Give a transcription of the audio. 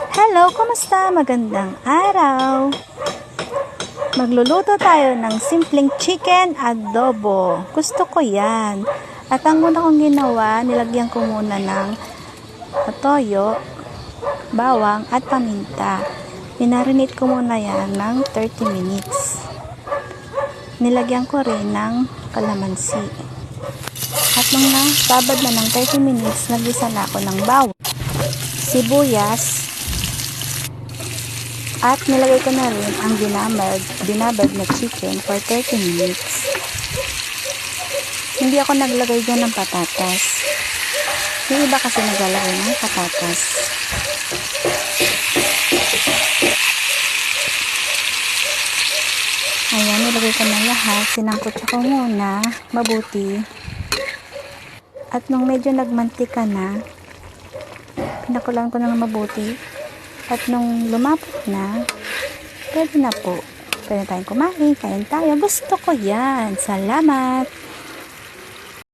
Hello, kumusta? Magandang araw. Magluluto tayo ng simpleng chicken adobo. Gusto ko yan. At ang una kong ginawa, nilagyan ko muna ng toyo, bawang at paminta. Minarinate ko muna yan ng 30 minutes. Nilagyan ko rin ng kalamansi. At nung nasabad na ng 30 minutes, nagisa na ako ng bawang, sibuyas, at nilagay ko na rin ang binabad na chicken for 30 minutes. Hindi ako naglagay dyan ng patatas. Yung iba kasi naglalagay ng patatas. Ayan, nilagay ko na lahat. Sinangkot ko muna mabuti. At nung medyo nagmantika na, pinakulan ko na mabuti. At nung lumapot na, pwede na po. Pwede tayong kumain, kain tayo. Gusto ko yan. Salamat!